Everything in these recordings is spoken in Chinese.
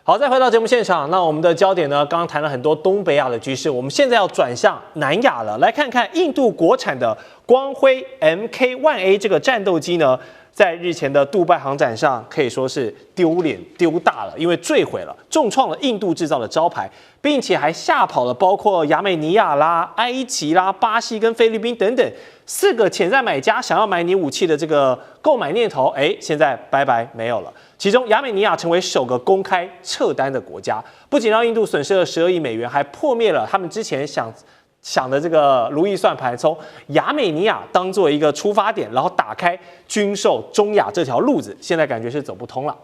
好，再回到节目现场，那我们的焦点呢，刚刚谈了很多东北亚的局势，我们现在要转向南亚了，来看看印度国产的光辉 Mk1A 这个战斗机呢，在日前的杜拜航展上可以说是丢脸丢大了，因为坠毁了，重创了印度制造的招牌，并且还吓跑了包括亚美尼亚啦、埃及啦、巴西跟菲律宾等等4个潜在买家想要买你武器的这个购买念头，现在拜拜没有了。其中，亚美尼亚成为首个公开撤单的国家，不仅让印度损失了12亿美元，还破灭了他们之前想的这个如意算盘，从亚美尼亚当做一个出发点，然后打开军售中亚这条路子，现在感觉是走不通了。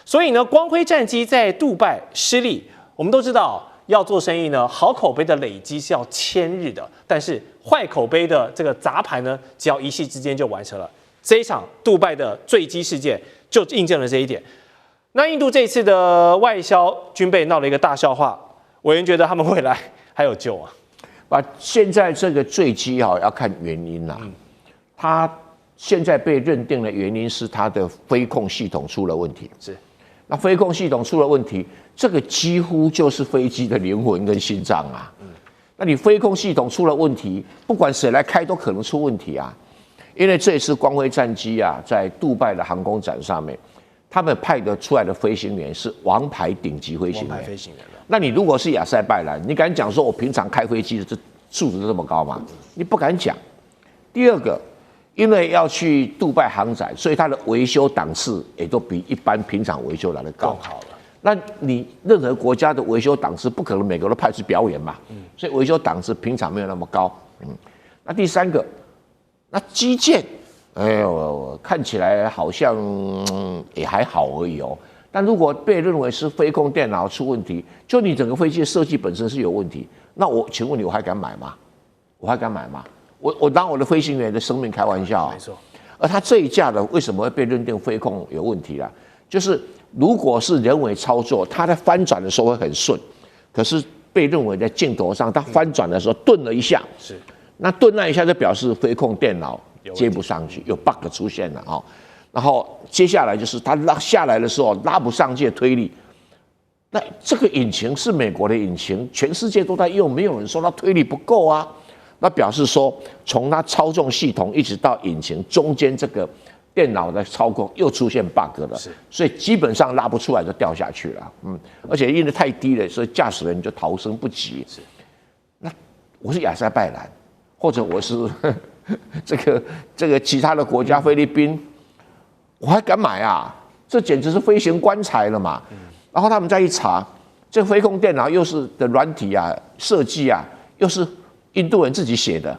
所以呢，光辉战机在杜拜失利，我们都知道要做生意呢，好口碑的累积是要千日的，但是坏口碑的这个砸盘呢，只要一夕之间就完成了。这一场杜拜的坠机事件就印证了这一点。那印度这一次的外销军备闹了一个大笑话，委员觉得他们未来还有救啊？现在这个坠机要看原因啦。它现在被认定的原因是它的飞控系统出了问题。是，那飞控系统出了问题，这个几乎就是飞机的灵魂跟心脏啊。那你飞控系统出了问题，不管谁来开都可能出问题啊。因为这一次光辉战机啊，在杜拜的航空展上面，他们派的出来的飞行员是王牌顶级飞行员。那你如果是亚塞拜然，你敢讲说我平常开飞机的这素质这么高吗？你不敢讲。第二个，因为要去杜拜航展，所以它的维修档次也都比一般平常维修来的高。更好了。那你任何国家的维修档次不可能每个都派去表演嘛，所以维修档次平常没有那么高。那第三个，那基建，看起来好像也还好而已哦。但如果被认为是飞控电脑出问题，就你整个飞机的设计本身是有问题，那请问你我还敢买吗？我还敢买吗？我拿我的飞行员的生命开玩笑啊！没错。而他这一架的为什么会被认定飞控有问题啊？就是如果是人为操作，它在翻转的时候会很顺，可是被认为在镜头上它翻转的时候顿了一下，是，那顿那一下就表示飞控电脑接不上去，有 bug 出现了啊。然后接下来就是它拉下来的时候拉不上去的推力，那这个引擎是美国的引擎，全世界都在用，没有人说它推力不够啊。那表示说，从它操纵系统一直到引擎中间这个电脑的操控又出现 bug 了，所以基本上拉不出来就掉下去了。而且因为太低了，所以驾驶人就逃生不及。那我是亚塞拜然，或者我是这个其他的国家，菲律宾，我还敢买啊？这简直是飞行棺材了嘛！然后他们再一查，这飞控电脑又是的软体啊、设计啊，又是印度人自己写的。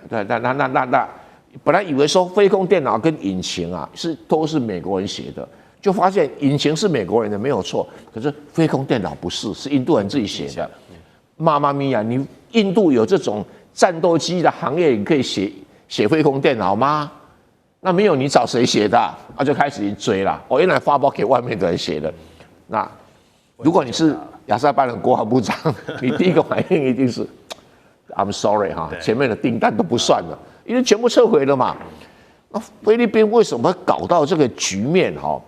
对，那本来以为说飞控电脑跟引擎啊都是美国人写的，就发现引擎是美国人的没有错，可是飞控电脑不是，是印度人自己写的。妈妈咪呀，你印度有这种战斗机的行业，你可以写飞控电脑吗？那没有，你找谁写的？就开始一追了。原来发包给外面的人写的。那如果你是亚塞拜然国防部长，你第一个反应一定是 I'm sorry 哈，前面的订单都不算了，因为全部撤回了嘛。那菲律宾为什么会搞到这个局面哈？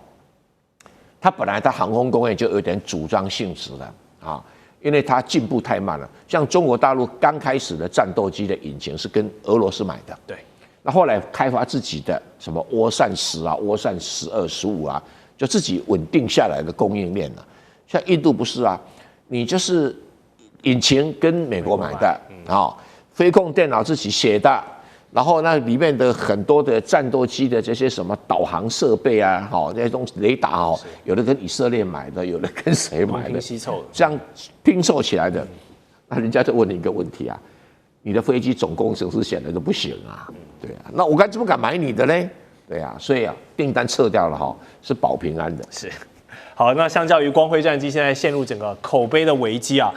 它本来它航空工业就有点主张性质的啊，因为它进步太慢了。像中国大陆刚开始的战斗机的引擎是跟俄罗斯买的，对。那后来开发自己的什么涡扇10啊、涡扇12、15啊，就自己稳定下来的供应链了。像印度不是啊，你就是引擎跟美国买的啊，飞控电脑自己写的，然后那里面的很多的战斗机的这些什么导航设备啊，这些东西雷达有的跟以色列买的，有的跟谁买的，这样拼凑起来的。那人家就问你一个问题啊，你的飞机总工程师显然都不行啊，对啊，那我怎么敢买你的呢？对啊，所以订单撤掉了是保平安的。是，好，那相较于光辉战机现在陷入整个口碑的危机啊，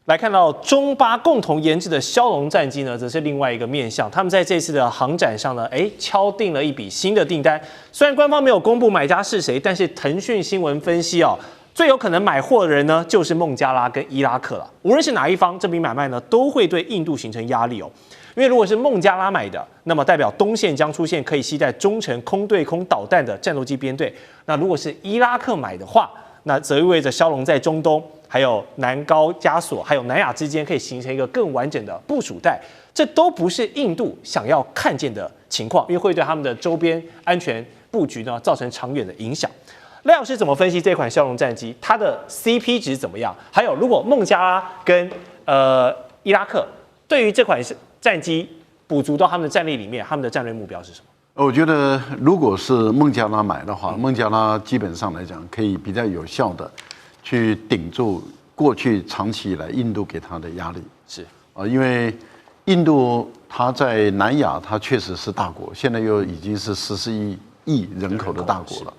来看到中巴共同研制的枭龙战机呢，则是另外一个面向。他们在这次的航展上呢，敲定了一笔新的订单。虽然官方没有公布买家是谁，但是腾讯新闻分析最有可能买货的人呢，就是孟加拉跟伊拉克了。无论是哪一方，这笔买卖呢，都会对印度形成压力因为如果是孟加拉买的，那么代表东线将出现可以携带中程空对空导弹的战斗机编队；那如果是伊拉克买的话，那则意味着枭龙在中东、还有南高加索、还有南亚之间可以形成一个更完整的部署带，这都不是印度想要看见的情况，因为会对他们的周边安全布局呢造成长远的影响。赖老师怎么分析这款枭龙战机？它的 CP 值怎么样？还有，如果孟加拉跟伊拉克对于这款战机补足到他们的战力里面，他们的战略目标是什么？我觉得，如果是孟加拉买的话，孟加拉基本上来讲可以比较有效的去顶住过去长期以来印度给他的压力。是因为印度它在南亚，它确实是大国，现在又已经是14亿人口的大国了。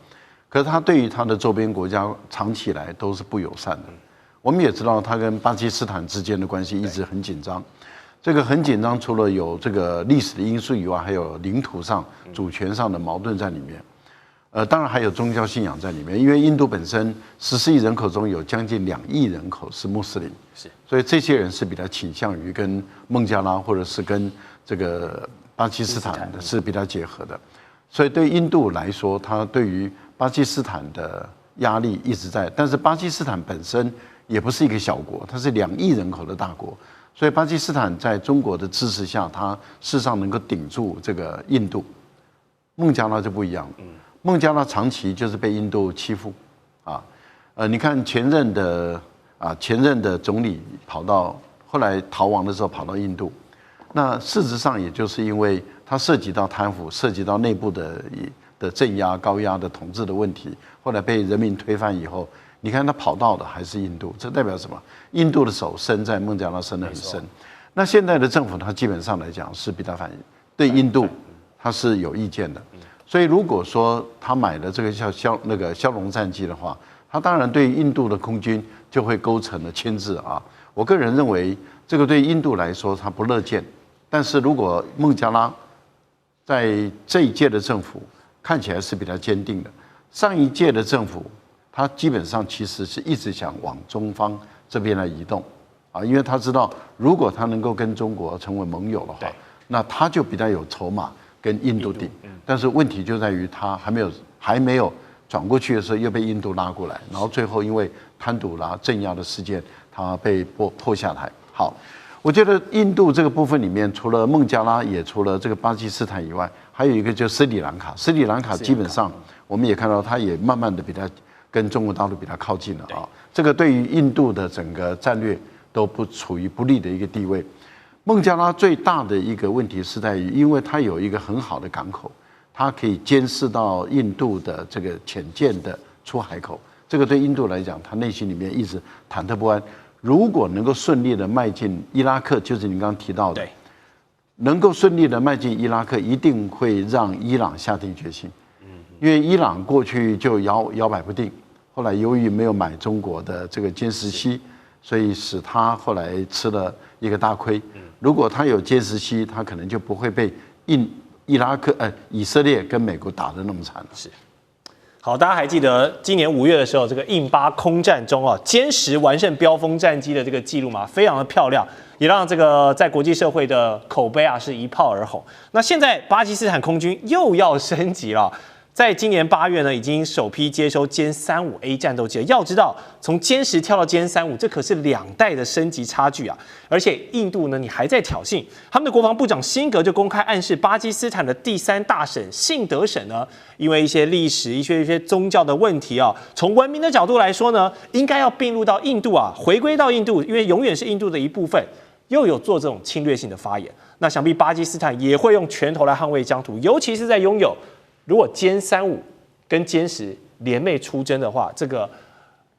可是它对于它的周边国家长期以来都是不友善的。我们也知道，它跟巴基斯坦之间的关系一直很紧张。这个很紧张，除了有这个历史的因素以外，还有领土上、主权上的矛盾在里面。当然还有宗教信仰在里面，因为印度本身14亿人口中有将近2亿人口是穆斯林，所以这些人是比较倾向于跟孟加拉或者是跟这个巴基斯坦的是比较结合的。所以对印度来说，它对于巴基斯坦的压力一直在，但是巴基斯坦本身也不是一个小国，它是2亿人口的大国。所以巴基斯坦在中国的支持下，它事实上能够顶住这个印度。孟加拉就不一样了，孟加拉长期就是被印度欺负，你看前任的总理后来逃亡的时候跑到印度，那事实上也就是因为它涉及到贪腐，涉及到内部的镇压、高压的统治的问题，后来被人民推翻以后。你看他跑到的还是印度，这代表什么？印度的手伸在孟加拉伸得很深。那现在的政府，它基本上来讲是比较对印度它是有意见的。所以如果说他买了这个枭龙战机的话，他当然对印度的空军就会构成了牵制啊。我个人认为这个对印度来说他不乐见，但是如果孟加拉在这一届的政府看起来是比较坚定的，上一届的政府。他基本上其实是一直想往中方这边来移动，因为他知道如果他能够跟中国成为盟友的话，那他就比较有筹码跟印度顶。但是问题就在于他还没有转过去的时候又被印度拉过来，然后最后因为贪渎啦、镇压的事件，他被迫下台。好，我觉得印度这个部分里面，除了孟加拉，也除了这个巴基斯坦以外，还有一个就是斯里兰卡。斯里兰卡基本上我们也看到，它也慢慢的比较。跟中国大陆比较靠近了这个对于印度的整个战略都不处于不利的一个地位。孟加拉最大的一个问题是在于，因为它有一个很好的港口，它可以监视到印度的这个潜舰的出海口，这个对印度来讲，它内心里面一直忐忑不安。如果能够顺利的迈进伊拉克，就是你刚刚提到的，能够顺利的迈进伊拉克，一定会让伊朗下定决心。因为伊朗过去就摇摆不定，后来由于没有买中国的这个歼10C，所以使他后来吃了一个大亏。如果他有歼10C，他可能就不会被以色列跟美国打得那么惨了。是。好，大家还记得今年5月的时候，这个印巴空战中歼10完胜标风战机的这个记录嘛，非常的漂亮，也让这个在国际社会的口碑是一炮而红。那现在巴基斯坦空军又要升级了。在今年8月呢，已经首批接收歼35A 战斗机了。要知道，从歼10跳到歼35，这可是2代的升级差距啊！而且印度呢，你还在挑衅。他们的国防部长辛格就公开暗示，巴基斯坦的第3大省信德省呢，因为一些历史、一些宗教的问题从文明的角度来说呢，应该要并入到印度回归到印度，因为永远是印度的一部分。又有做这种侵略性的发言，那想必巴基斯坦也会用拳头来捍卫疆土，尤其是在拥有。如果歼35跟歼10联袂出征的话，这个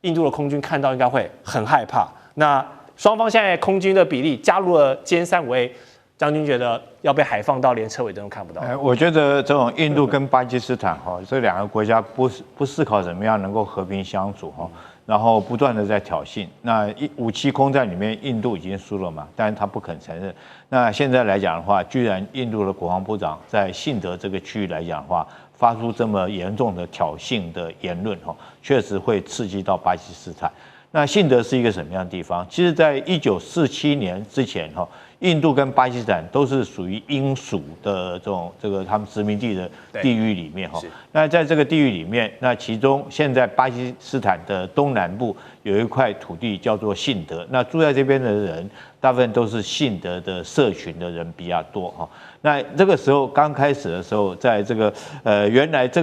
印度的空军看到应该会很害怕。那双方现在空军的比例加入了歼35A，将军觉得要被海放到连车尾灯都看不到。我觉得这种印度跟巴基斯坦这2个国家不思考怎么样能够和平相处然后不断的在挑衅。那武器空战里面，印度已经输了嘛，但是他不肯承认。那现在来讲的话，居然印度的国防部长在信德这个区域来讲的话，发出这么严重的挑衅的言论确实会刺激到巴基斯坦。那信德是一个什么样的地方？其实，在1947年之前印度跟巴基斯坦都是属于英属的这个他们殖民地的地域里面哈。那在这个地域里面，那其中现在巴基斯坦的东南部有一块土地叫做信德，那住在这边的人大部分都是信德的社群的人比较多哈。那这个时候刚开始的时候，在这个原来这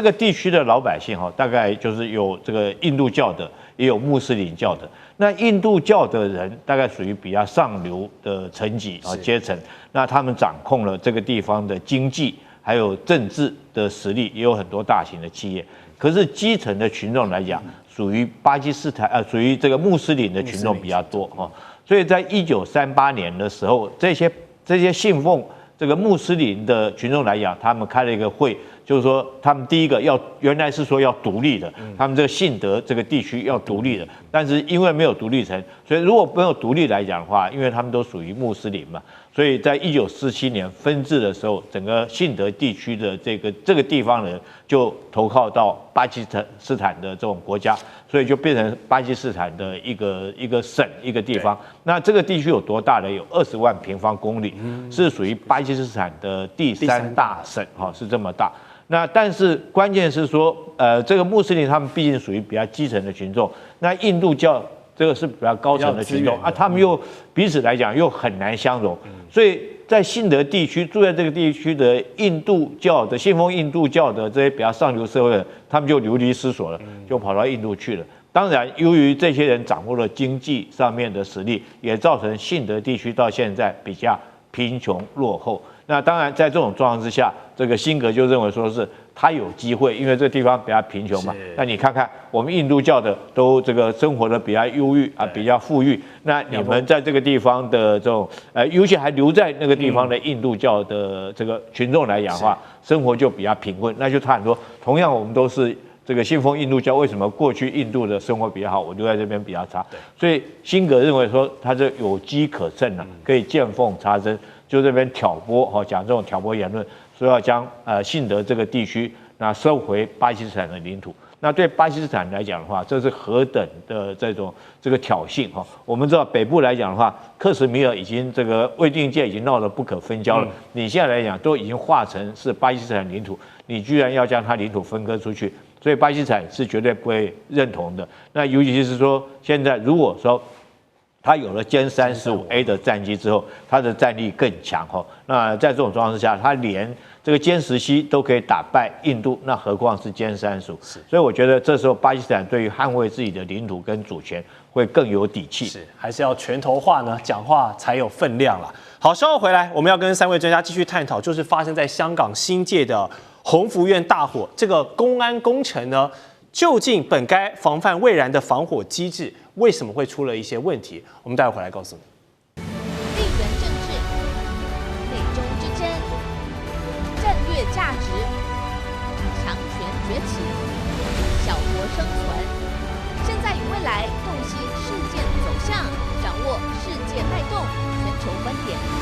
个地区的老百姓哈，大概就是有这个印度教的，也有穆斯林教的。那印度教的人大概属于比较上流的层级啊阶层，那他们掌控了这个地方的经济还有政治的实力，也有很多大型的企业。可是基层的群众来讲，属于巴基斯坦属于这个穆斯林的群众比较多哈。所以在1938年的时候，这些信奉这个穆斯林的群众来讲，他们开了一个会，就是说他们第一个原来是说要独立的，他们这个信德这个地区要独立的，但是因为没有独立成，所以如果没有独立来讲的话，因为他们都属于穆斯林嘛，所以在1947年分治的时候，整个信德地区的这个地方人就投靠到巴基斯坦的这种国家，所以就变成巴基斯坦的一个省一个地方。那这个地区有多大呢？有20万平方公里，是属于巴基斯坦的第3大省，哈，是这么大。那但是关键是说，这个穆斯林他们毕竟属于比较基层的群众，那印度教这个是比较高层的群众啊，他们又彼此来讲又很难相容，所以在信德地区住在这个地区的印度教的信奉印度教的这些比较上流社会人，他们就流离失所了，就跑到印度去了。当然，由于这些人掌握了经济上面的实力，也造成信德地区到现在比较贫穷落后。那当然，在这种状况之下，这个辛格就认为说是他有机会，因为这个地方比较贫穷嘛。那你看看我们印度教的都这个生活的比较优裕啊，比较富裕。那你们在这个地方的这种尤其还留在那个地方的印度教的这个群众来讲的话，生活就比较贫困。那就差很多。同样，我们都是这个信奉印度教，为什么过去印度的生活比较好，我留在这边比较差？所以辛格认为说他这有机可乘啊，可以见缝插针。就这边挑拨讲这种挑拨言论，说要将信德这个地区那收回巴基斯坦的领土。那对巴基斯坦来讲的话，这是何等的这个挑衅哈！我们知道北部来讲的话，克什米尔已经这个未定界已经闹得不可分交了。你现在来讲都已经划成是巴基斯坦领土，你居然要将它领土分割出去，所以巴基斯坦是绝对不会认同的。那尤其是说现在如果说他有了歼35A 的战机之后，他的战力更强哈。那在这种状况之下，他连这个歼17都可以打败印度，那何况是歼35？所以我觉得这时候巴基斯坦对于捍卫自己的领土跟主权会更有底气。是，还是要拳头话呢，讲话才有分量啦。好，稍后回来，我们要跟3位专家继续探讨，就是发生在香港新界的鸿福苑大火，这个公安工程呢，究竟本该防范未然的防火机制，为什么会出了一些问题？我们待会回来告诉你。地缘政治、内中之争、战略价值、强权崛起、小国生存，现在与未来洞悉事件走向，掌握世界脉动，全球观点。